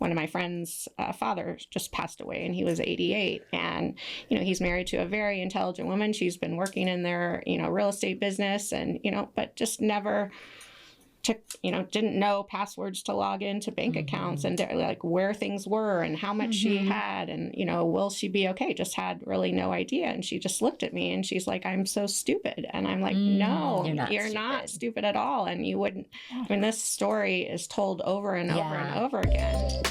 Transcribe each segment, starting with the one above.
one of my friend's father just passed away, and he was 88. And, he's married to a very intelligent woman. She's been working in their, real estate business and, but just never didn't know passwords to log into bank accounts and like where things were and how much she had and, will she be okay? Just had really no idea. And she just looked at me and she's like, I'm so stupid. And I'm like, no, you're not stupid at all. And you wouldn't, this story is told over and over and over again.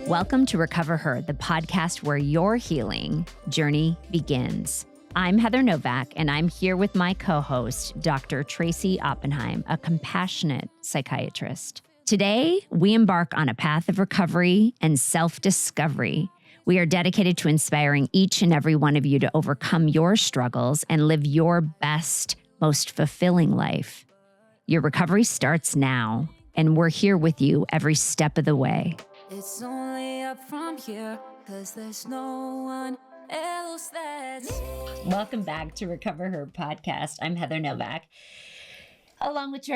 Welcome to Recover Her, the podcast where your healing journey begins. I'm Heather Novak, and I'm here with my co-host, Dr. Tracy Oppenheim, a compassionate psychiatrist. Today, we embark on a path of recovery and self-discovery. We are dedicated to inspiring each and every one of you to overcome your struggles and live your best, most fulfilling life. Your recovery starts now, and we're here with you every step of the way. It's only up from here, 'cause there's no one else that's... Welcome back to Recover Her podcast. I'm Heather Novak, along with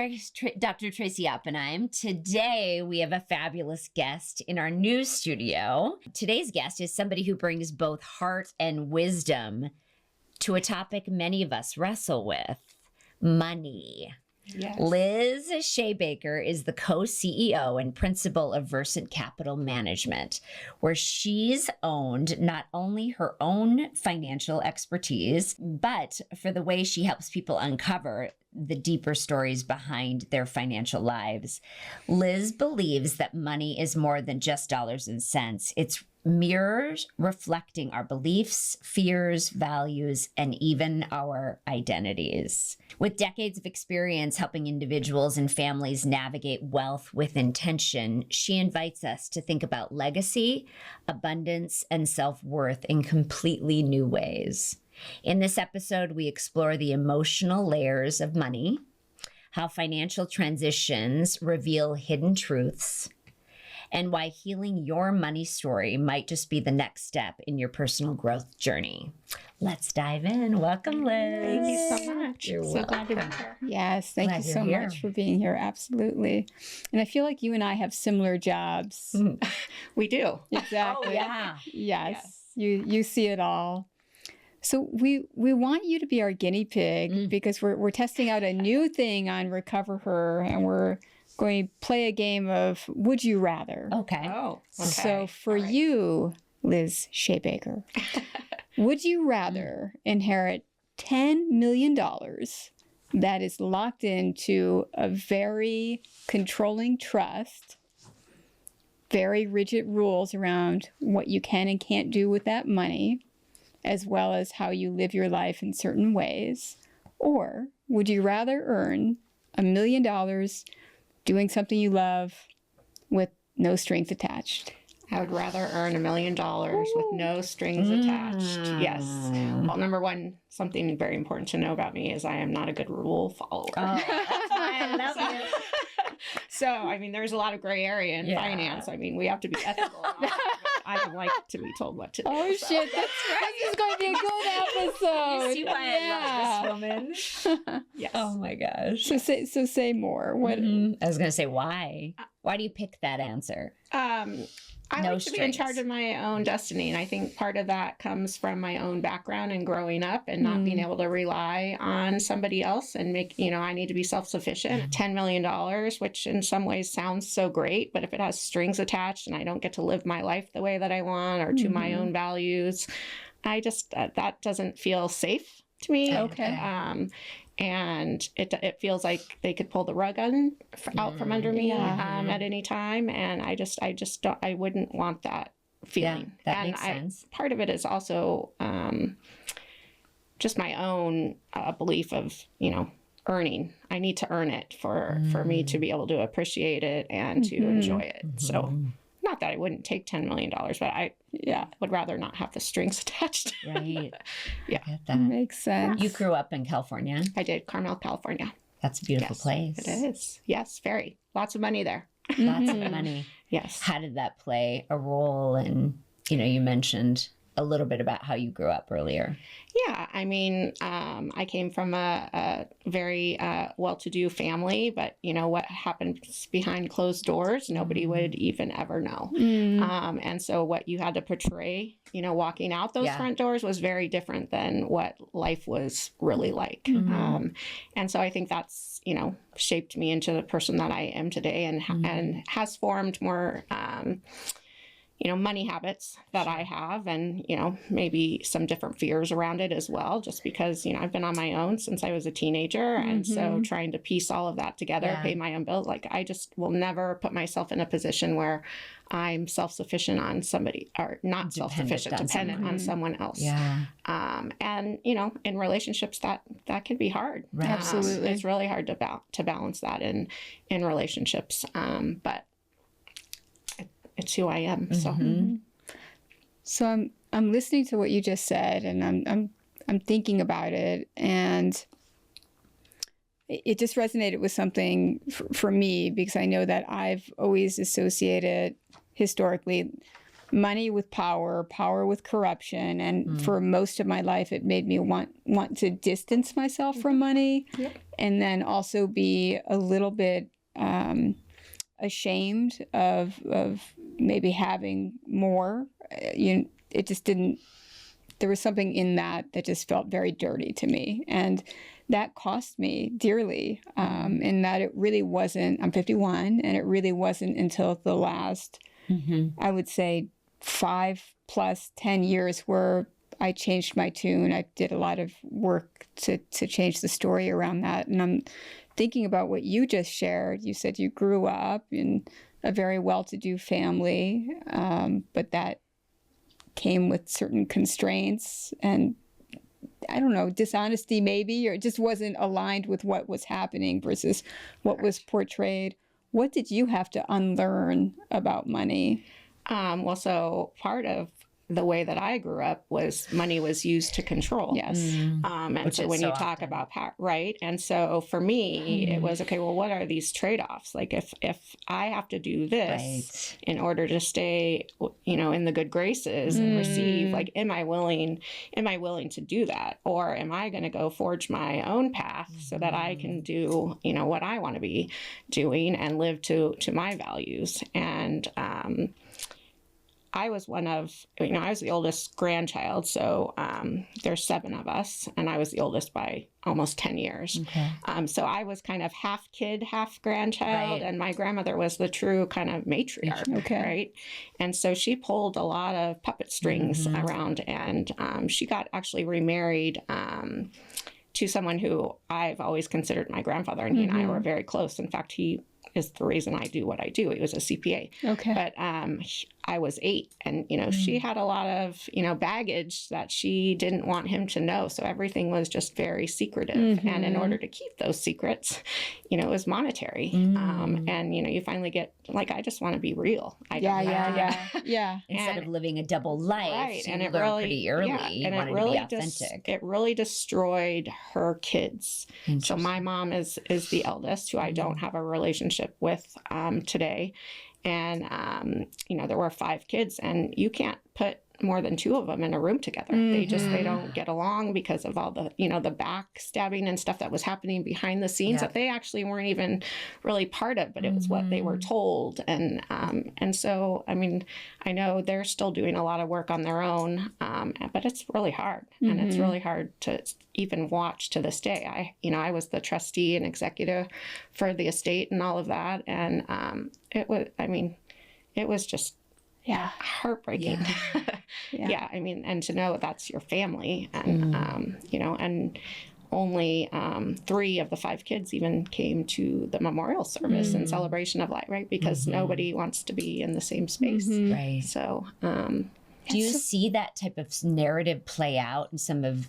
Dr. Tracy Oppenheim. Today, we have a fabulous guest in our new studio. Today's guest is somebody who brings both heart and wisdom to a topic many of us wrestle with: money. Yes. Liz Shabaker is the co-CEO and principal of Versant Capital Management, where she's owned not only her own financial expertise, but for the way she helps people uncover the deeper stories behind their financial lives. Liz believes that money is more than just dollars and cents. It's mirrors reflecting our beliefs, fears, values, and even our identities. With decades of experience helping individuals and families navigate wealth with intention, she invites us to think about legacy, abundance, and self-worth in completely new ways. In this episode, we explore the emotional layers of money, how financial transitions reveal hidden truths, and why healing your money story might just be the next step in your personal growth journey. Let's dive in. Welcome, Liz. Thank you so much. You're so glad to be here. Yes, thank you so much for being here. Absolutely. And I feel like you and I have similar jobs. We do. Exactly. Oh, yeah. Yes. You see it all. So we want you to be our guinea pig because we're testing out a new thing on Recover Her, and we're going to play a game of Would You Rather. Okay. Oh, okay. So for you, Liz Shabaker, would you rather inherit $10 million that is locked into a very controlling trust, very rigid rules around what you can and can't do with that money, as well as how you live your life in certain ways? Or would you rather earn $1 million doing something you love with no strings attached? I would rather earn $1 million with no strings attached. Yes. Well, number one, something very important to know about me is I am not a good rule follower. Oh, that's why I love you. So, there's a lot of gray area in finance. We have to be ethical. I don't like to be told what to do. Oh, shit. That's right. This is going to be a good episode. You see why I love this woman? Yes. Oh, my gosh. So say more. What? I was going to say, why? Why do you pick that answer? I No like to be in strings. charge of my own destiny. And I think part of that comes from my own background and growing up and not being able to rely on somebody else and I need to be self-sufficient. $10 million, which in some ways sounds so great, but if it has strings attached and I don't get to live my life the way that I want or to my own values, I just, that doesn't feel safe to me. Okay. And it feels like they could pull the rug out from under me at any time, and I just don't. I wouldn't want that feeling. Yeah, that makes sense. Part of it is also just my own belief of earning. I need to earn it for me to be able to appreciate it and to enjoy it. So. Not that I wouldn't take $10 million, but I would rather not have the strings attached. Right. Yeah. I get that. Makes sense. You grew up in California. I did. Carmel, California. That's a beautiful Yes, place. It is. Yes, very. Lots of money there. Lots of money. Yes. How did that play a role in, you mentioned a little bit about how you grew up earlier. Yeah, I mean, I came from a very well-to-do family, but you know what happens behind closed doors, nobody would even ever know. And so what you had to portray, you know, walking out those front doors was very different than what life was really like. And so I think that's, you know, shaped me into the person that I am today, and has formed more you know, money habits that I have, and, you know, maybe some different fears around it as well, just because, you know, I've been on my own since I was a teenager. And so trying to piece all of that together, pay my own bills, like I just will never put myself in a position where I'm self-sufficient on somebody, or not self-sufficient, dependent on someone else. And, you know, in relationships that can be hard. Right. Absolutely. It's really hard to balance that in relationships. But it's who I am. So, So I'm listening to what you just said, and I'm thinking about it, and it just resonated with something for me, because I know that I've always associated historically money with power, power with corruption, and for most of my life, it made me want to distance myself from money, and then also be a little bit ashamed of maybe having more. It just didn't. There was something in that just felt very dirty to me, and that cost me dearly. In that it really wasn't. I'm 51, and it really wasn't until the last, I would say, 5+10 years where I changed my tune. I did a lot of work to change the story around that, and I'm thinking about what you just shared. You said you grew up in a very well-to-do family, but that came with certain constraints and, I don't know, dishonesty maybe, or it just wasn't aligned with what was happening versus what was portrayed. What did you have to unlearn about money? Well, so part of the way that I grew up was money was used to control. Yes. And Which so is when so you talk often. about power, right? And so for me, it was, okay, well, what are these trade-offs? Like if I have to do this in order to stay, you know, in the good graces and receive, like, am I willing to do that? Or am I going to go forge my own path so that I can do, you know, what I want to be doing and live to my values? And, I was one of, you know, I was the oldest grandchild. So there's 7 of us, and I was the oldest by almost 10 years. So I was kind of half kid, half grandchild. Right. And my grandmother was the true kind of matriarch. Right. And so she pulled a lot of puppet strings around, and she got actually remarried to someone who I've always considered my grandfather, and he and I were very close. In fact, he is the reason I do what I do. He was a CPA. But I was 8, and, you know, she had a lot of, you know, baggage that she didn't want him to know. So everything was just very secretive. And in order to keep those secrets, you know, it was monetary. And, you know, you finally get, like, I just want to be real. Yeah. Instead of living a double life, Right. so And you it learn really, pretty early. You and wanted it really to be authentic. it really destroyed her kids. So my mom is the eldest, who I don't have a relationship with today. And, you know, there were 5 kids, and you can't put more than 2 of them in a room together. They don't get along because of all the, you know, the backstabbing and stuff that was happening behind the scenes that they actually weren't even really part of, but it was what they were told. And so, I mean, I know they're still doing a lot of work on their own, but it's really hard. And it's really hard to even watch to this day. I was the trustee and executive for the estate and all of that. And it was just heartbreaking. I mean, and to know that's your family, and you know, and only 3 of the 5 kids even came to the memorial service in celebration of life, right? Because nobody wants to be in the same space. Right. So do you see that type of narrative play out in some of,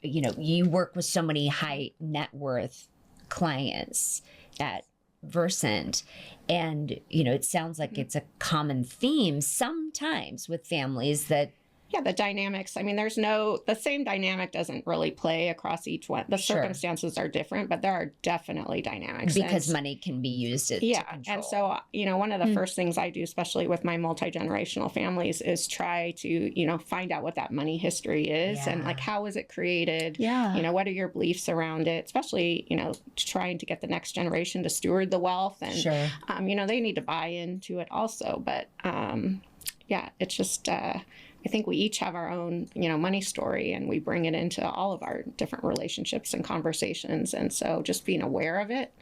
you know, you work with so many high net worth clients at Versant, and, you know, it sounds like it's a common theme sometimes with families that, the dynamics. I mean, the same dynamic doesn't really play across each one. The Sure. circumstances are different, but there are definitely dynamics. Because And money can be used to control. and so, one of the first things I do, especially with my multi-generational families, is try to, find out what that money history is and Yeah. like, how was it created? Yeah. What are your beliefs around it? Especially, trying to get the next generation to steward the wealth. And, Sure. they need to buy into it also. But, it's just, I think we each have our own, money story, and we bring it into all of our different relationships and conversations. And so just being aware of it,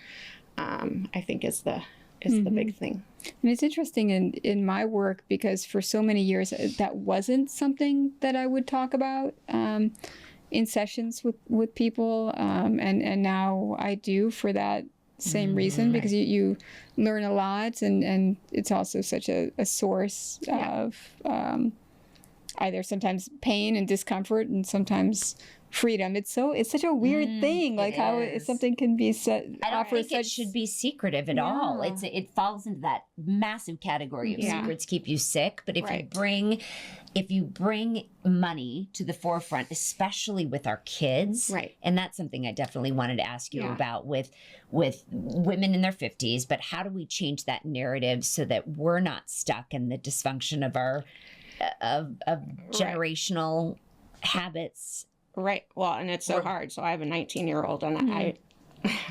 I think is the big thing. And it's interesting in my work because for so many years that wasn't something that I would talk about in sessions with people, and now I do for that same reason, because you learn a lot, and it's also such a source of either sometimes pain and discomfort and sometimes freedom. It's such a weird thing, like how is. something can be I don't think it should be secretive at all. It falls into that massive category of secrets keep you sick. But if you bring money to the forefront, especially with our kids, and that's something I definitely wanted to ask you about with women in their 50s. But how do we change that narrative so that we're not stuck in the dysfunction of our of generational habits? Right. Well, and it's so hard. So I have a 19-year-old, and I'm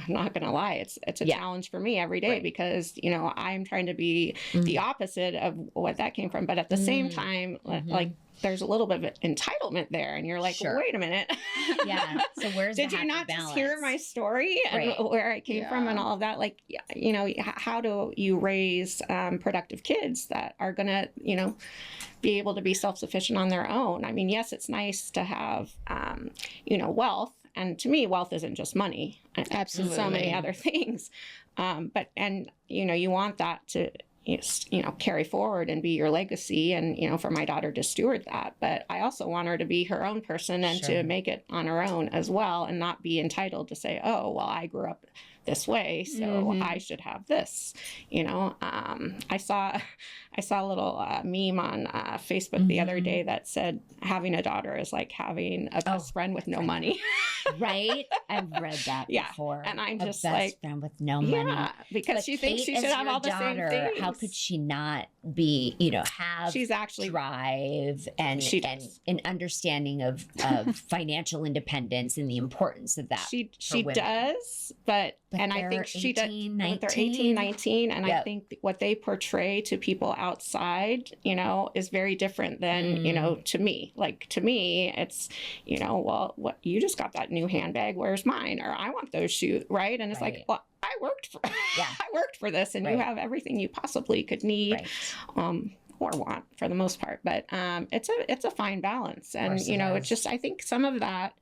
not going to lie, it's a challenge for me every day because, I'm trying to be the opposite of what that came from. But at the same time, like, there's a little bit of entitlement there, and you're like, wait a minute. Yeah. So where's did the you not balance? just hear my story and where I came from and all of that? Like, how do you raise productive kids that are going to, be able to be self-sufficient on their own? I mean, yes, it's nice to have, wealth. And to me, wealth isn't just money. Absolutely. So many other things. But you want that to, carry forward and be your legacy, and, for my daughter to steward that. But I also want her to be her own person and to make it on her own as well, and not be entitled to say, oh, well, I grew up this way, so I should have this. I saw a little meme on Facebook the other day that said having a daughter is like having a best friend with no money. Right? I've read that before. And I'm just best like, friend with no money. Yeah, because But she thinks Kate, she should as have your all the same daughter, things. How could she not be, have She's actually drive and an understanding of financial independence and the importance of that? She women. does, but and I think she does. 18, They're 18, 19, and I think what they portray to people outside, is very different than to me. Like, to me, it's well, what, you just got that new handbag, where's mine? Or I want those shoes, right? And it's like, well, I worked for this, and you have everything you possibly could need or want for the most part. But it's a fine balance, and it's just, I think some of that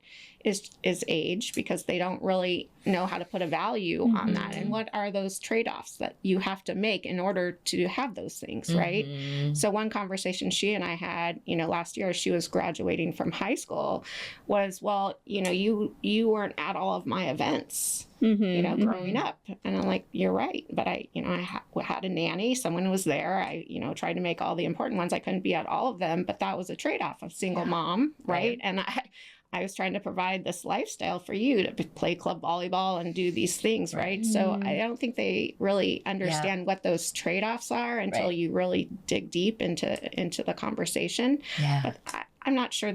is age, because they don't really know how to put a value on that, and what are those trade-offs that you have to make in order to have those things, right? So one conversation she and I had, last year, she was graduating from high school, was, well, you weren't at all of my events, growing up. And I'm like, you're right. But I had a nanny, someone was there. I, tried to make all the important ones. I couldn't be at all of them, but that was a trade-off of single mom, right? And I was trying to provide this lifestyle for you to play club volleyball and do these things, right? So I don't think they really understand what those trade-offs are until you really dig deep into the conversation. But I'm not sure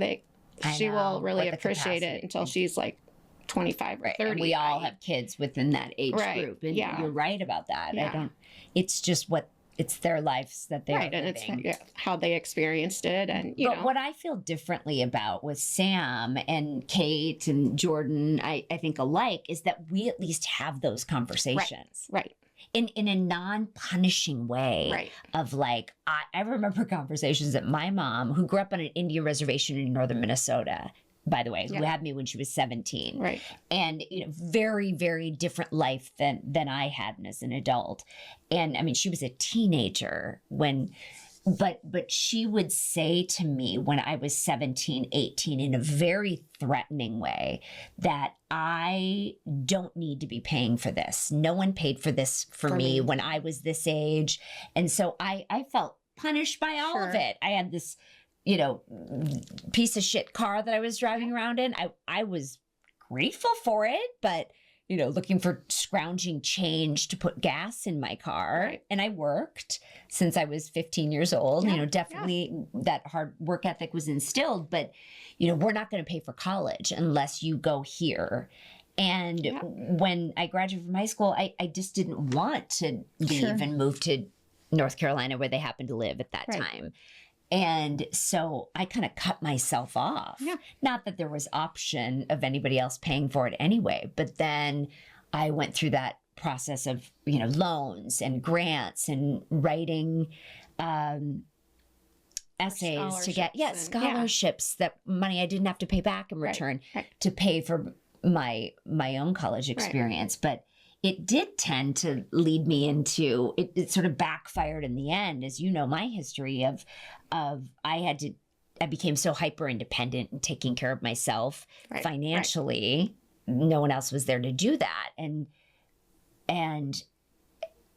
she will really appreciate it until she's like 25 or 30. And we all have kids within that age group. And you're right about that. It's just it's their lives that they're living. And it's how they experienced it. And but what I feel differently about with Sam and Kate and Jordan, I think alike, is that we at least have those conversations. Right. In a non-punishing way of like, I remember conversations that my mom, who grew up on an Indian reservation in northern Minnesota, by the way, who had me when she was 17. Right. And, very, very different life than I had as an adult. And I mean, she was a teenager but she would say to me when I was 17, 18, in a very threatening way, that I don't need to be paying for this. No one paid for this for me when I was this age. And so I felt punished by all of it. I had this piece of shit car that I was driving around in. I was grateful for it, but looking for scrounging change to put gas in my car. Right. And I worked since I was 15 years old. Definitely that hard work ethic was instilled, but we're not going to pay for college unless you go here. And when I graduated from high school, I just didn't want to leave and move to North Carolina, where they happened to live at that time. And so I kind of cut myself off. Yeah. Not that there was option of anybody else paying for it anyway, but then I went through that process of, loans and grants and writing essays to get scholarships, that money I didn't have to pay back in return to pay for my own college experience. But it did tend to lead me into it sort of backfired in the end, as my history of I became so hyper independent and taking care of myself financially. No one else was there to do that. And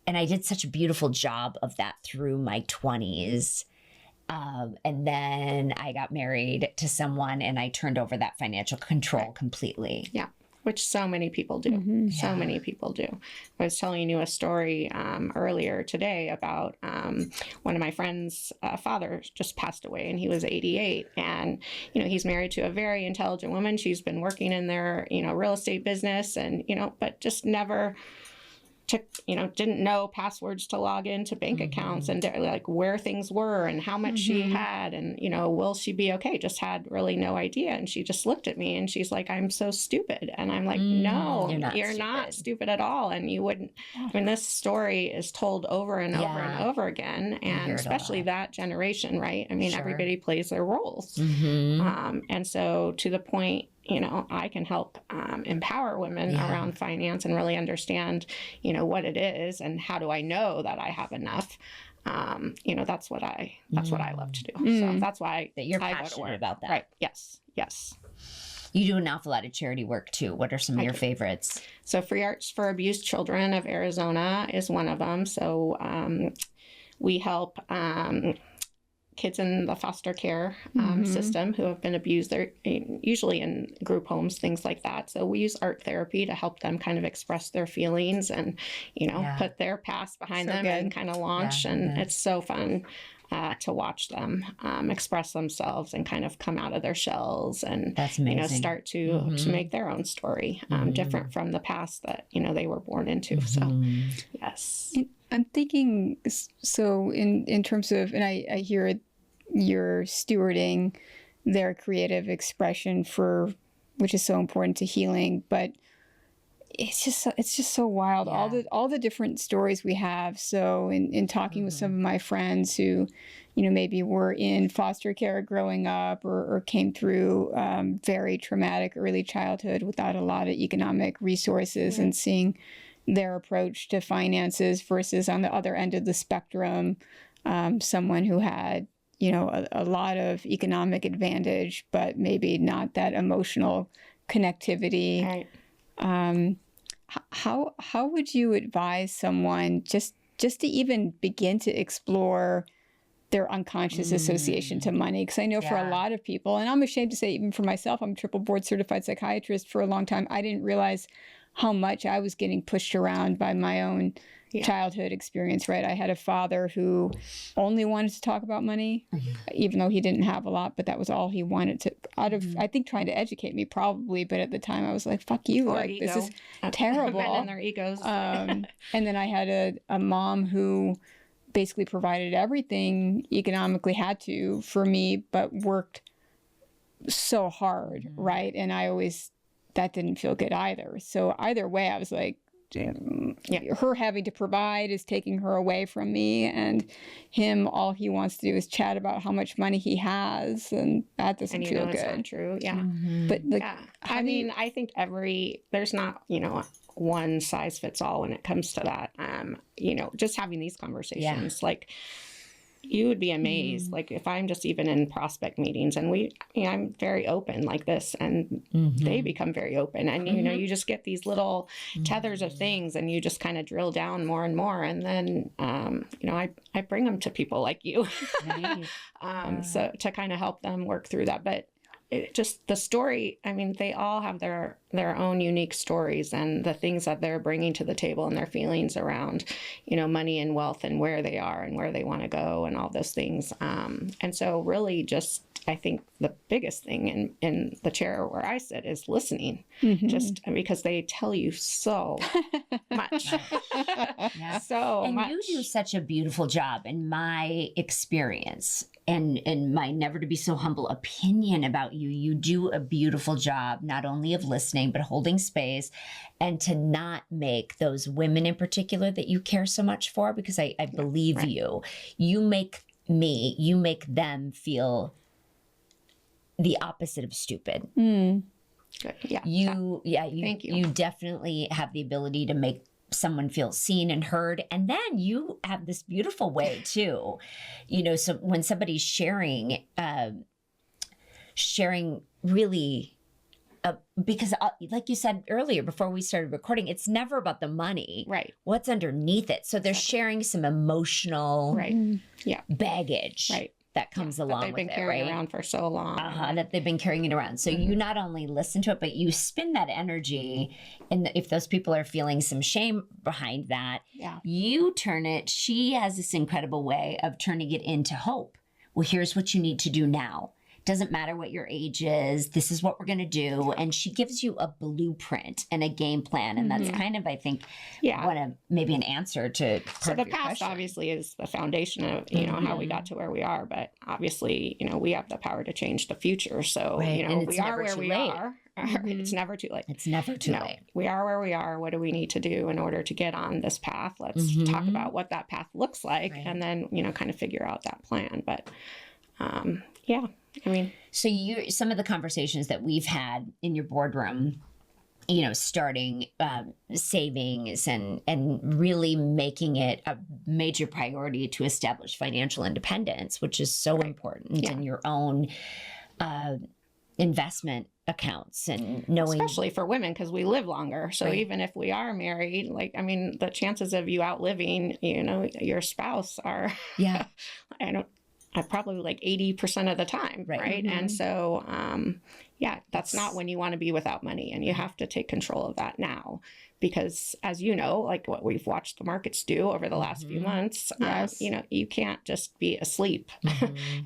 I did such a beautiful job of that through my 20s. And then I got married to someone and I turned over that financial control completely. Yeah. Which so many people do. So many people do. I was telling you a story earlier today about one of my friend's father just passed away, and he was 88. And, he's married to a very intelligent woman. She's been working in their, real estate business and, but just never didn't know passwords to log into bank accounts and like where things were and how much she had and, will she be okay? Just had really no idea. And she just looked at me and she's like, I'm so stupid. And I'm like, no, you're not stupid at all. And you wouldn't, this story is told over and over and over again. And especially that generation, right? Everybody plays their roles. And so to the point, I can help empower women around finance and really understand, what it is and how do I know that I have enough. That's what I love to do. So that's why you're passionate about that. Right. Yes. Yes. You do an awful lot of charity work too. What are some of your favorites? So Free Arts for Abused Children of Arizona is one of them. So we help kids in the foster care system who have been abused. They're usually in group homes, things like that. So we use art therapy to help them kind of express their feelings and, put their past behind them and kind of launch. It's so fun to watch them express themselves and kind of come out of their shells and, start to make their own story different from the past that, they were born into. So, yes. I'm thinking, so in terms of, and I hear you're stewarding their creative expression which is so important to healing, but it's just so wild. All the different stories we have. So in talking with some of my friends who, maybe were in foster care growing up or came through very traumatic early childhood without a lot of economic resources and seeing their approach to finances versus on the other end of the spectrum, someone who had, a lot of economic advantage, but maybe not that emotional connectivity. Right. How would you advise someone just to even begin to explore their unconscious association to money? Because I know for a lot of people, and I'm ashamed to say even for myself, I'm a triple board certified psychiatrist for a long time. I didn't realize how much I was getting pushed around by my own childhood experience, right? I had a father who only wanted to talk about money, even though he didn't have a lot, but that was all he wanted to, I think trying to educate me probably, but at the time I was like, fuck you, like ego. This is terrible. Men and their egos. And then I had a mom who basically provided everything economically had to for me, but worked so hard, right? And that didn't feel good either. So either way, I was like, her having to provide is taking her away from me, and him, all he wants to do is chat about how much money he has, and that doesn't feel good. It's not true. Yeah. But I think there's not, one size fits all when it comes to that. Just having these conversations, like, you would be amazed. Like if I'm just even in prospect meetings and I'm very open like this and they become very open and, you just get these little tethers of things and you just kind of drill down more and more. And then, I bring them to people like you, so to kind of help them work through that. But the story, they all have their own unique stories and the things that they're bringing to the table and their feelings around, money and wealth and where they are and where they want to go and all those things. And so really just, I think the biggest thing in the chair where I sit is listening, just because they tell you so much. Yeah. So and much. you do such a beautiful job in my experience and my never to be so humble opinion about you. You do a beautiful job, not only of listening, but holding space and to not make those women in particular that you care so much for, because I believe you make them feel the opposite of stupid. Good. Yeah. Thank you. You definitely have the ability to make someone feel seen and heard. And then you have this beautiful way too, so when somebody's sharing really, because like you said earlier, before we started recording, it's never about the money, right? What's underneath it. So they're sharing some emotional baggage, right? That comes along that they've been with carrying around for so long. That they've been carrying it around. So you not only listen to it, but you spin that energy. And if those people are feeling some shame behind that, you turn it. She has this incredible way of turning it into hope. Well, here's what you need to do now. Doesn't matter what your age is. This is what we're going to do. And she gives you a blueprint and a game plan. And that's kind of, I think, maybe an answer to part so the of your past question. Obviously is the foundation of, how we got to where we are. But obviously, we have the power to change the future. So, we are where we are. It's never too late. It's never too late. We are where we are. What do we need to do in order to get on this path? Let's talk about what that path looks like and then, kind of figure out that plan. But so some of the conversations that we've had in your boardroom, starting savings and really making it a major priority to establish financial independence, which is so important in your own investment accounts and knowing, especially for women, because we live longer. So even if we are married, the chances of you outliving, your spouse are, probably like 80% of the time. Right. And so, that's not when you want to be without money, and you have to take control of that now, because as you know, like what we've watched the markets do over the last few months, you can't just be asleep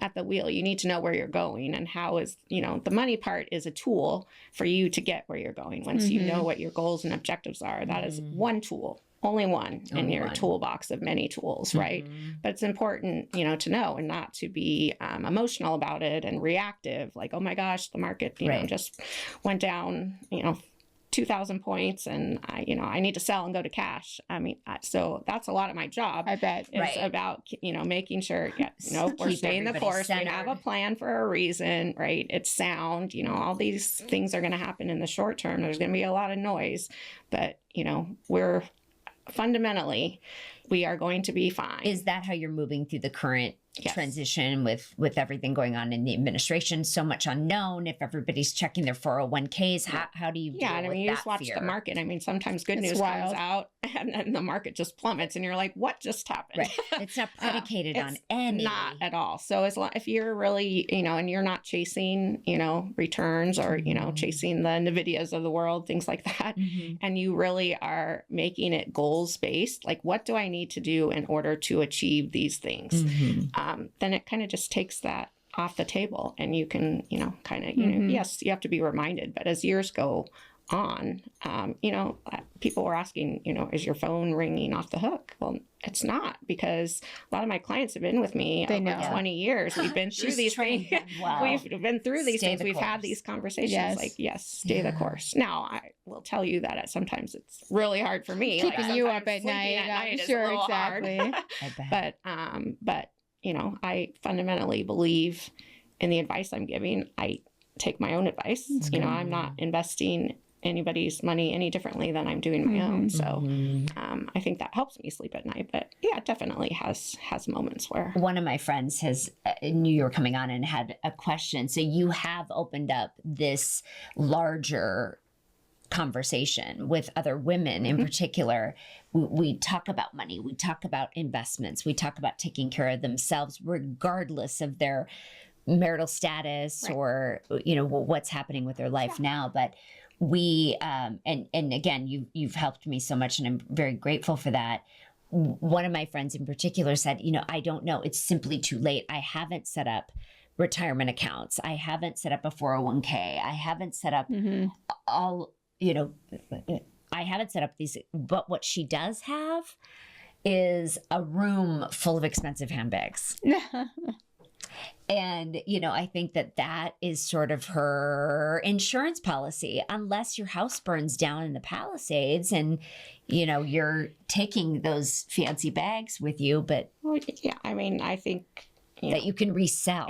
at the wheel. You need to know where you're going and how is, the money part is a tool for you to get where you're going. Once you know what your goals and objectives are, that is one tool. Only one in your toolbox of many tools, right? But it's important, to know and not to be emotional about it and reactive, like, oh my gosh, the market, just went down, 2,000 points and I need to sell and go to cash. So that's a lot of my job. I bet. It's about, making sure, we're staying the course. We have a plan for a reason, right? It's sound, all these things are going to happen in the short term. There's going to be a lot of noise, but, we're fundamentally, we are going to be fine. Is that how you're moving through the current transition with everything going on in the administration? So much unknown. If everybody's checking their 401ks, how do you deal with you that just watch fear? the market. Sometimes good news comes out and then the market just plummets and you're like, what just happened? Right. It's not predicated on any. Not at all. So if you're really, and you're not chasing, returns or, chasing the NVIDIAs of the world, things like that, and you really are making it goals based, like what do I need to do in order to achieve these things? Then it kind of just takes that off the table and you can, yes, you have to be reminded, but as years go on, people were asking, is your phone ringing off the hook? Well, it's not, because a lot of my clients have been with me over 20 years. We've been through these things. We've been through these things. We've had these conversations stay the course. Now, I will tell you that sometimes it's really hard for me. Keeping you up at night. I'm sure, exactly. But, I fundamentally believe in the advice I'm giving. I take my own advice. I'm not investing anybody's money any differently than I'm doing my own. So I think that helps me sleep at night. But yeah, it definitely has moments where one of my friends knew you were coming on and had a question. So you have opened up this larger conversation with other women in particular. We talk about money, we talk about investments, we talk about taking care of themselves regardless of their marital status or what's happening with their life now. But we and again, you've helped me so much, and I'm very grateful for that. One of my friends in particular said, I don't know, it's simply too late. I haven't set up retirement accounts, I haven't set up a 401k, I haven't set up all, I haven't set up these. But what she does have is a room full of expensive handbags. And, I think that is sort of her insurance policy, unless your house burns down in the Palisades and, you're taking those fancy bags with you. But yeah, I mean, I think that you can resell.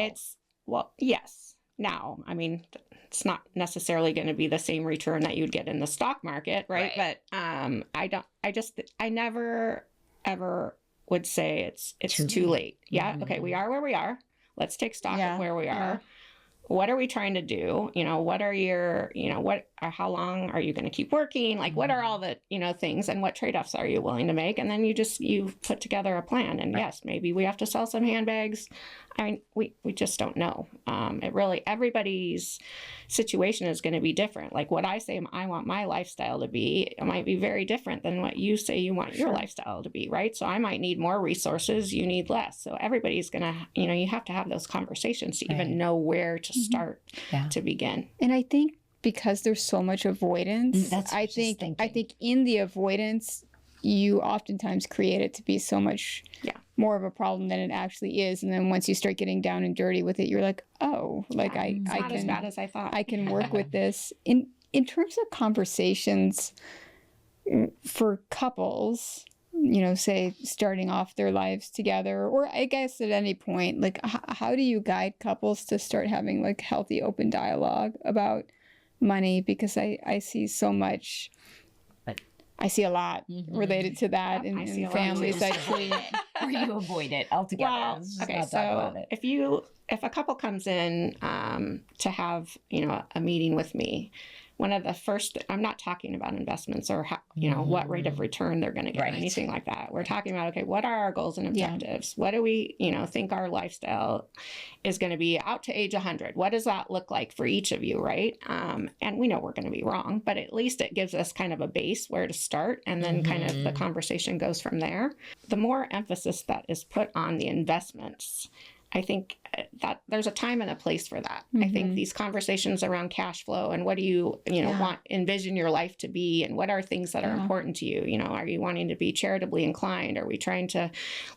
Yes. Now, I mean, it's not necessarily going to be the same return that you'd get in the stock market, right? But I never ever would say it's too late. Yeah. Okay. We are where we are. Let's take stock of where we are. What are we trying to do? What are your, how long are you going to keep working? Like, what are all the, things, and what trade-offs are you willing to make? And then you put together a plan. And yes, maybe we have to sell some handbags. I mean, we just don't know. Everybody's situation is going to be different. Like what I say I want my lifestyle to be, it might be very different than what you say you want your lifestyle to be, right? So I might need more resources, you need less. So everybody's going to, you have to have those conversations to even know where to start to begin. And I think because there's so much avoidance, I think in the avoidance, you oftentimes create it to be so much more of a problem than it actually is. And then once you start getting down and dirty with it, you're like, oh, like I can, as bad as I thought. I can work with this. In terms of conversations for couples, say starting off their lives together, or I guess at any point, like how do you guide couples to start having like healthy, open dialogue about money? Because I see so much. I see a lot related to that in families, actually. Or you avoid it altogether. Well, okay, so if a couple comes in to have, a meeting with me, one of the first, I'm not talking about investments or how, what rate of return they're going to get, anything like that. We're talking about, okay, what are our goals and objectives? What do we, think our lifestyle is going to be out to age 100? What does that look like for each of you, right? And we know we're going to be wrong, but at least it gives us kind of a base where to start, and then kind of the conversation goes from there. The more emphasis that is put on the investments, I think that there's a time and a place for that. I think these conversations around cash flow and what do you, envision your life to be, and what are things that are important to you? Are you wanting to be charitably inclined? Are we trying to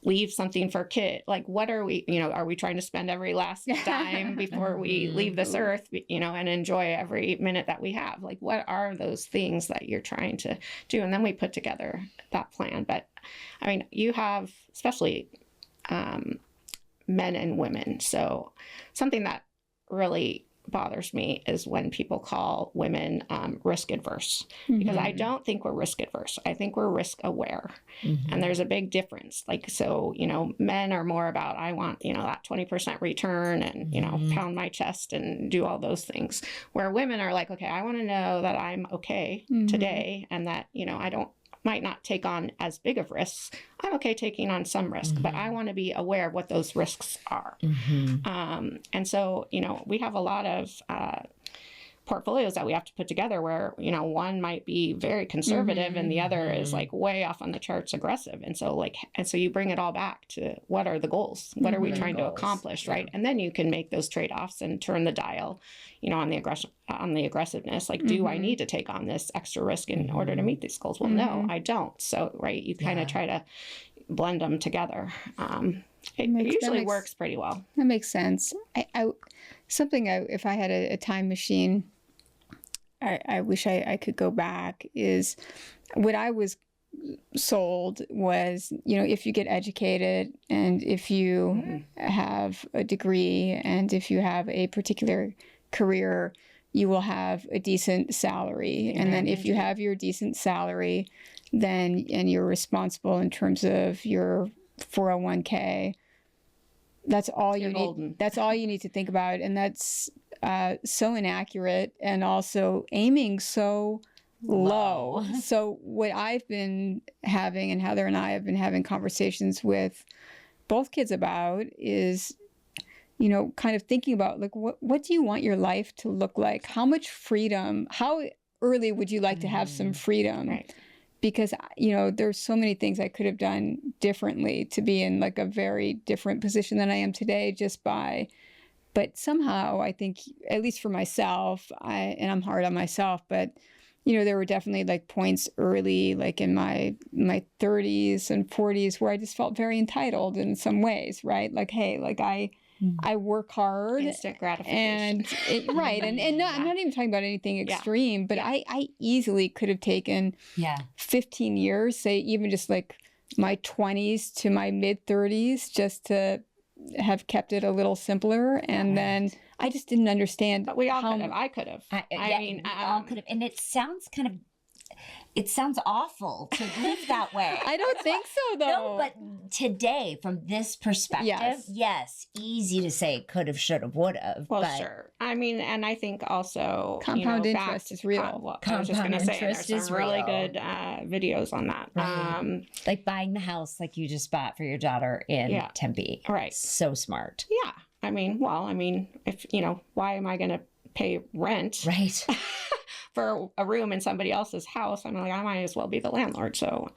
leave something for kid? Like, what are we, are we trying to spend every last dime before we leave this earth, and enjoy every minute that we have? Like, what are those things that you're trying to do? And then we put together that plan. But I mean, you have, especially, men and women. So something that really bothers me is when people call women risk adverse, because I don't think we're risk adverse. I think we're risk aware. And there's a big difference. Like, so, men are more about, I want, that 20% return and, pound my chest and do all those things, where women are like, okay, I want to know that I'm okay today, and that, I might not take on as big of risks. I'm okay taking on some risk, but I want to be aware of what those risks are. And so, we have a lot of portfolios that we have to put together where, one might be very conservative and the other is like way off on the charts aggressive. And so you bring it all back to what are the goals? What are we trying to accomplish? Right. And then you can make those trade-offs and turn the dial, on the aggressiveness. Like, do I need to take on this extra risk in order to meet these goals? Well, no, I don't. So, right. You kind of try to blend them together. It usually works pretty well. That makes sense. If I had a time machine, I wish I could go back, is what I was sold was, if you get educated and if you have a degree and if you have a particular career, you will have a decent salary. And then if you have your decent salary, then, and you're responsible in terms of your 401k, that's all you need. That's all you need to think about. And that's so inaccurate, and also aiming so low. So what I've been having, and Heather and I have been having conversations with both kids about, is, you know, kind of thinking about, like, what do you want your life to look like? How much freedom, how early would you like to have some freedom? Right. Because, you know, there's so many things I could have done differently to be in like a very different position than I am today, but somehow I think, at least for myself, and I'm hard on myself, but, you know, there were definitely like points early, like in my 30s and 40s, where I just felt very entitled in some ways, right? Like, hey, like I work hard. Instant gratification. And right. And no, I'm not even talking about anything extreme, but I easily could have taken 15 years, say even just like my 20s to my mid 30s, just to have kept it a little simpler. And then I just didn't understand. But we all could have. I could have. I mean, we all could have. And it sounds awful to live that way. I don't think so, though. No, but today, from this perspective, yes, easy to say could have, should have, would have. Well, sure. I mean, and I think also compound interest is real. I was just going to say, there's some really good videos on that. Right. Like buying the house like you just bought for your daughter in Tempe. Right. So smart. Yeah. I mean, if, you know, why am I going to pay rent? Right. For a room in somebody else's house? I'm like, I might as well be the landlord. So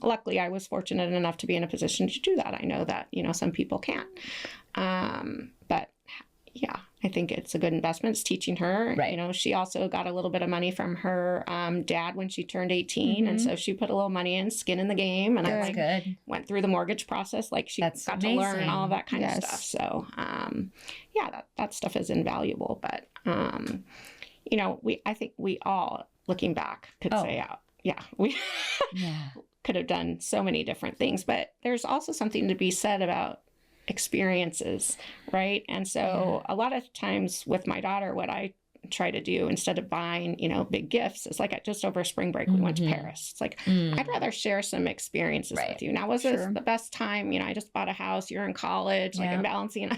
luckily I was fortunate enough to be in a position to do that. I know that, you know, some people can't. But yeah, I think it's a good investment. It's teaching her. Right. You know, she also got a little bit of money from her dad when she turned 18. Mm-hmm. And so she put a little money in, skin in the game. And I went through the mortgage process. Like she got to learn all that kind of stuff. So yeah, that stuff is invaluable. But you know, I think we all, looking back, could say, we could have done so many different things. But there's also something to be said about experiences, right? And so a lot of times with my daughter, what I try to do instead of buying, you know, big gifts, is like just over spring break, we went to Paris. It's like, I'd rather share some experiences with you. Now, was this the best time? You know, I just bought a house, you're in college, like I'm balancing,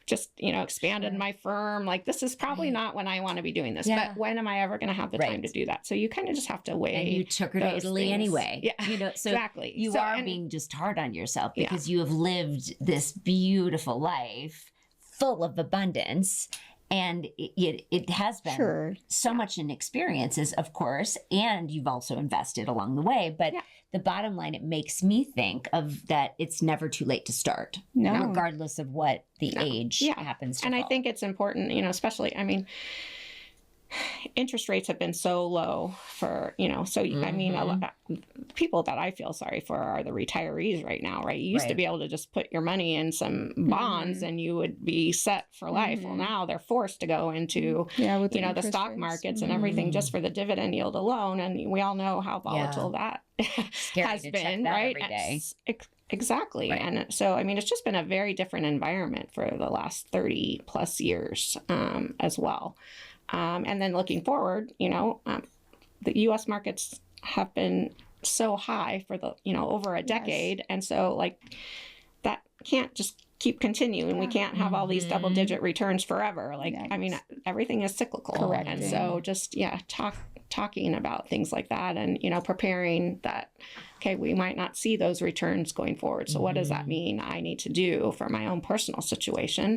just, you know, expanded my firm. Like, this is probably not when I want to be doing this, but when am I ever going to have the time to do that? So you kind of just have to weigh. And you took her to Italy anyway. Yeah, you know, so exactly. You are being just hard on yourself because you have lived this beautiful life full of abundance. And it has been so much in experiences, of course, and you've also invested along the way. But the bottom line, it makes me think of that it's never too late to start, regardless of what the age happens to And fall. I think it's important, you know, especially, I mean, interest rates have been so low for, you know, so I mean, a lot of people that I feel sorry for are the retirees right now, right? You used to be able to just put your money in some bonds and you would be set for life. Well, now they're forced to go into, you know, the stock markets and everything just for the dividend yield alone. And we all know how volatile that has been, right? Every day. Exactly. Right. And so, I mean, it's just been a very different environment for the last 30 plus years as well. And then looking forward, you know, the U.S. markets have been so high for over a decade. And so like that can't just keep continuing. We can't have all these double digit returns forever. Like, I mean, everything is cyclical. Correct. And so just, talking about things like that and, you know, preparing that, okay, we might not see those returns going forward. So what does that mean I need to do for my own personal situation?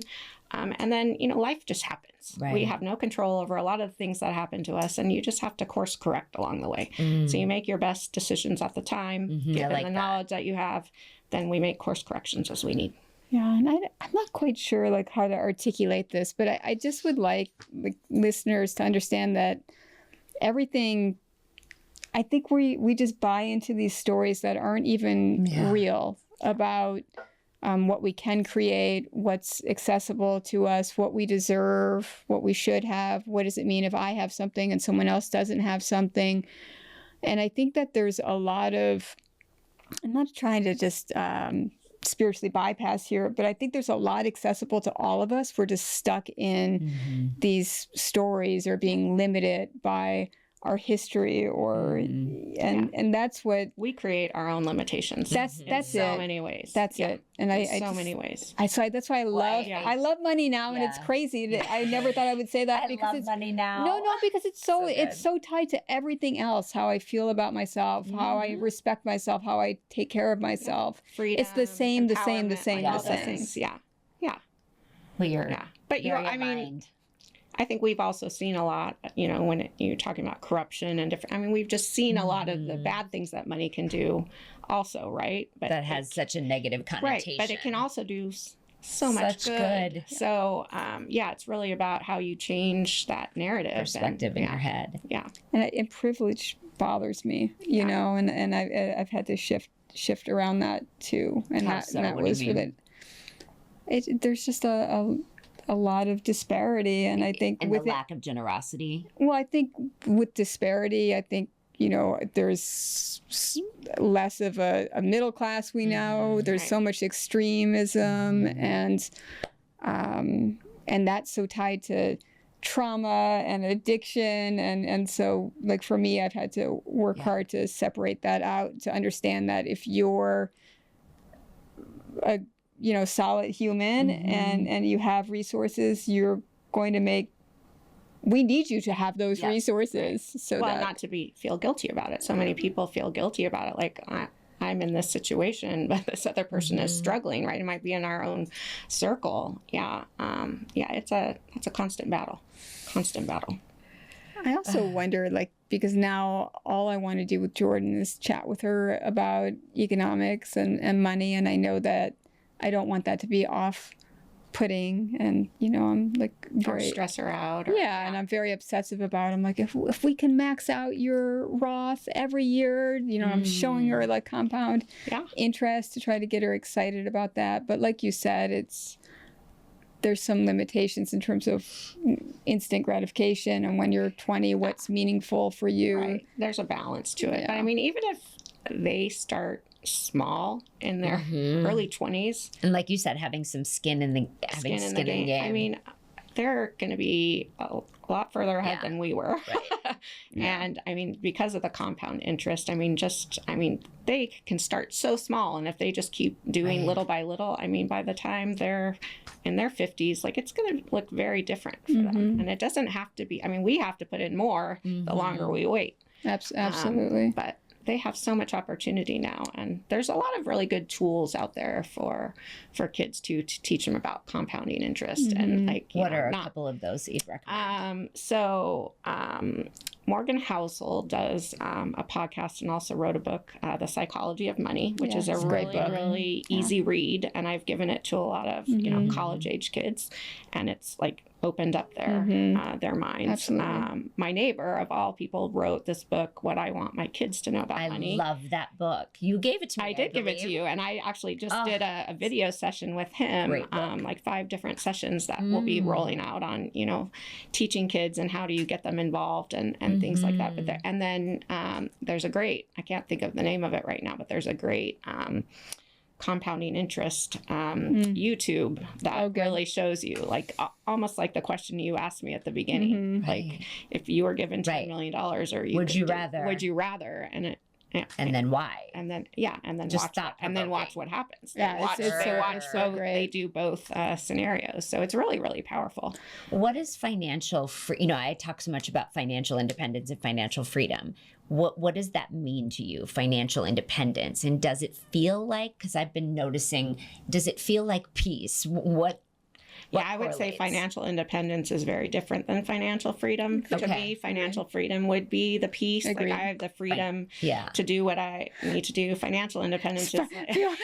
And then, you know, life just happens. Right. We have no control over a lot of the things that happen to us, and you just have to course correct along the way. So you make your best decisions at the time, given the knowledge that you have, then we make course corrections as we need. Yeah, and I'm not quite sure like how to articulate this, but I just would like listeners to understand that everything, I think we just buy into these stories that aren't even real about what we can create, what's accessible to us, what we deserve, what we should have. What does it mean if I have something and someone else doesn't have something? And I think that there's a lot of, I'm not trying to just spiritually bypass here, but I think there's a lot accessible to all of us. We're just stuck in these stories or being limited by our history or and that's what we create our own limitations. That's in so it. many ways. That's it. And I so just, many ways. that's why I love money now, and it's Yeah. crazy that I never thought I would say that I because love it's money now. no, because it's so good. it's so tied to everything else. How I feel about myself, how I respect myself, how I take care of myself. Freedom, It's the same. like all those same. things. Yeah. We're Yeah. But very I mean, aligned. I think we've also seen a lot, when you're talking about corruption and different, I mean, we've just seen a lot of the bad things that money can do also, right? But that has such a negative connotation. right, but it can also do so much Such good. good. So, it's really about how you change that narrative. perspective in your head. Yeah. And privilege bothers me, you know, and I've had to shift around that too, and How that, so? and that What do you was for mean? that. There's just a lot of disparity, and I think And with the lack of generosity. well, I think with disparity, I think there's less of a middle class. We know there's Right. so much extremism, and that's so tied to trauma and addiction, and so like for me, I've had to work hard to separate that out, to understand that if you're a solid human and you have resources, you're going to we need you to have those resources. So Well, that not to feel guilty about it. So many people feel guilty about it. Like, I'm in this situation, but this other person is struggling, right? It might be in our own circle. Yeah. It's a constant battle. I also wonder, like, because now all I want to do with Jordan is chat with her about economics and money, and I know that I don't want that to be off-putting, and I'm like Or very stress her out. and I'm very obsessive about it. I'm like, if we can max out your Roth every year, I'm showing her like compound interest to try to get her excited about that. But like you said, there's some limitations in terms of instant gratification, and when you're 20, what's meaningful for you. Right. There's a balance to it. Yeah. But I mean, even if they start small in their early 20s, And like you said, having some skin in the skin in the game. I mean, they're going to be a lot further ahead than we were. Right. And I mean, because of the compound interest, they can start so small. And if they just keep doing little by little, I mean, by the time they're in their 50s, like, it's going to look very different for them. And it doesn't have to be, I mean, we have to put in more the longer we wait. Absolutely. But they have so much opportunity now, and there's a lot of really good tools out there for kids to teach them about compounding interest. And like, what are a couple of those that you'd recommend? Morgan Housel does a podcast and also wrote a book, The Psychology of Money, which is a it's a great really, book. really easy read. And I've given it to a lot of, college age kids, and it's like opened up their minds. Absolutely. My neighbor, of all people, wrote this book, What I Want My Kids to Know About I Money. love that book. You gave it to me. I did give it to believe. you, and I actually just did a video session with him, Great book. like 5 different sessions that will be rolling out on, teaching kids and how do you get them involved and things like that. But and then there's a great, I can't think of the name of it right now, but there's a great compounding interest YouTube that really shows you, like, almost like the question you asked me at the beginning, like, if you were given $10 million, or would you rather? would you rather? And it. Yeah, And then why? and then Just watch what happens. Yeah, They so great. They do both scenarios, so it's really, really powerful. What is financial I talk so much about financial independence and financial freedom. What does that mean to you, financial independence? And does it feel like, because I've been noticing, does it feel like peace? What I would say correlates? financial independence is very different than financial freedom. To me, financial freedom would be the peace. Agreed. Like, I have the freedom Yeah. to do what I need to do. Financial independence is like, Feels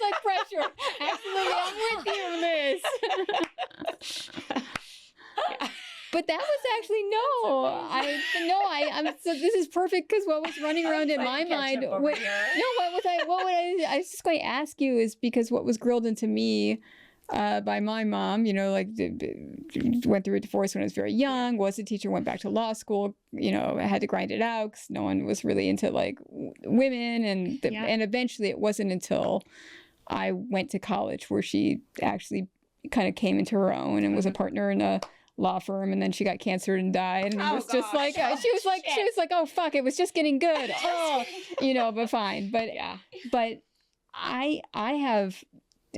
like pressure. Absolutely, I'm with you, Liz. But that was actually I'm so this is perfect, because what was running around in my mind. What was I was just going to ask you is, because what was grilled into me by my mom, went through a divorce when I was very young, was a teacher, went back to law school, I had to grind it out because no one was really into like women. And eventually it wasn't until I went to college where she actually kind of came into her own and was a partner in a law firm, and then she got cancer and died, and it was just like she was like, oh fuck, it was just getting good. But fine. But I have,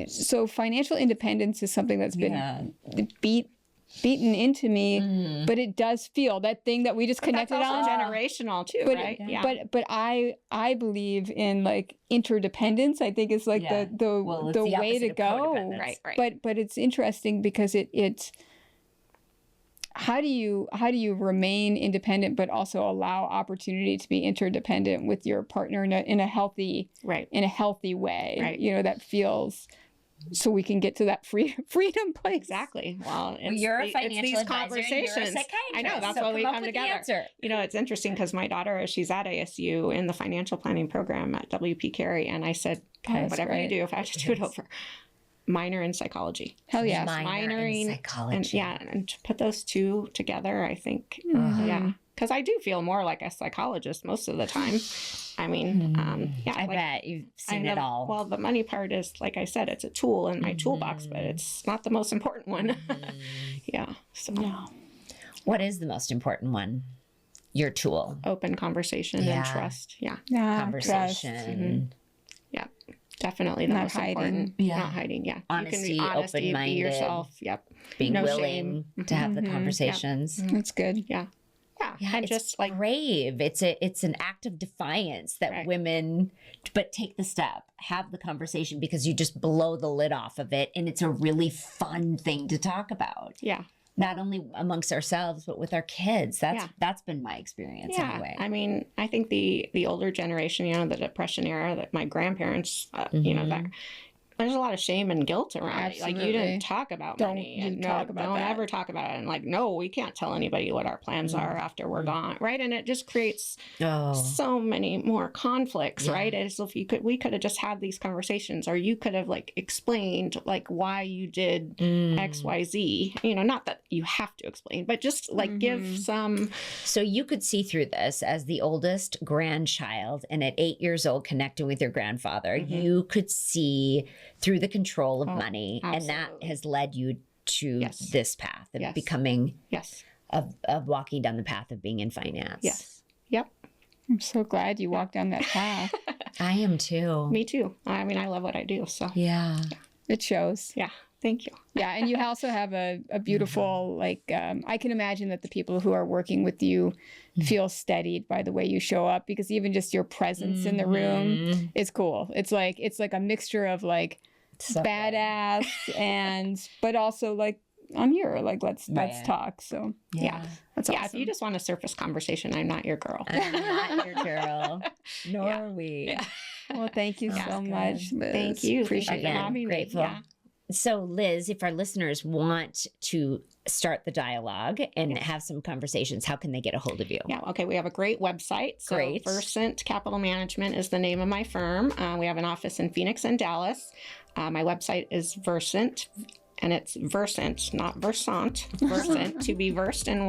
so financial independence is something that's been beaten into me, but it does feel that thing that we just connected that's also on. generational too, But, right? but I believe in like interdependence. I think it's like the way to go. Right. But it's interesting because it's how do you remain independent but also allow opportunity to be interdependent with your partner in a healthy way, right. That feels, so we can get to that freedom place. Exactly. Well, you're a financial these advisor and you're a conversations. psychiatrist, I know, that's so why we come up come with the together. answer. It's interesting because my daughter, she's at ASU in the financial planning program at WP Carey, and I said, whatever you do, if I have to do it over, minor in psychology. Hell yes. Minor in psychology. And to put those two together, I think, because I do feel more like a psychologist most of the time. I mean, I bet you've seen it all. Well, the money part is, like I said, it's a tool in my toolbox, but it's not the most important one. So what is the most important one? Your tool. Open conversation and trust. Conversation. Yeah, definitely the Not most hiding. important. Yeah. Not hiding. Yeah, Honesty, you can be honest, open-minded. be yourself. Yep. Being No willing shame. to have the conversations. That's good. Yeah, and it's just like brave. It's an act of defiance that women, but take the step, have the conversation, because you just blow the lid off of it, and it's a really fun thing to talk about. Yeah. Not only amongst ourselves, but with our kids. That's been my experience anyway. I mean, I think the older generation, the Depression era, that my grandparents, that there's a lot of shame and guilt around it. Like, you didn't talk about money. Don't ever talk about it. And like, no, we can't tell anybody what our plans are after we're gone, right? And it just creates so many more conflicts, right? As if we could have just had these conversations, or you could have like explained like why you did X, Y, Z. Not that you have to explain, but just like give some. So you could see through this as the oldest grandchild, and at 8 years old, connecting with your grandfather, you could see through the control of money. Absolutely. And that has led you to this path of becoming, of walking down the path of being in finance. Yes. Yep. I'm so glad you walked down that path. I am too. Me too. I mean, I love what I do. So yeah, it shows. Yeah. Thank you. Yeah. And you also have a beautiful, I can imagine that the people who are working with you feel steadied by the way you show up, because even just your presence in the room is cool. It's like a mixture of like badass but also like, I'm here, like let's talk. So that's awesome. If you just want a surface conversation, I'm not your girl. I'm not your girl. Nor are we. Yeah. Well, thank you so much, Liz. Thank you. Appreciate Thank you for having me. Grateful. Yeah. So, Liz, if our listeners want to start the dialogue and have some conversations, how can they get a hold of you? Yeah, okay. We have a great website. So Great. Versant Capital Management is the name of my firm. We have an office in Phoenix and Dallas. My website is Versant, and it's Versant, not Versant. Versant, to be versed in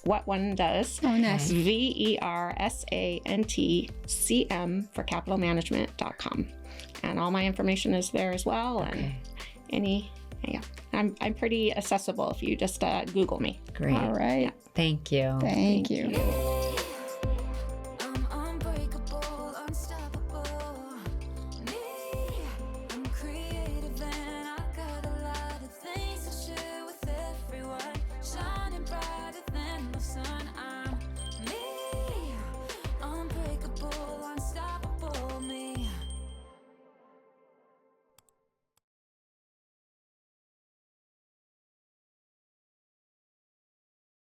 what one does. Oh, nice. VERSANTCM for capitalmanagement.com. And all my information is there as well. And I'm pretty accessible if you just Google me. Great. All right. Thank you. Thank you.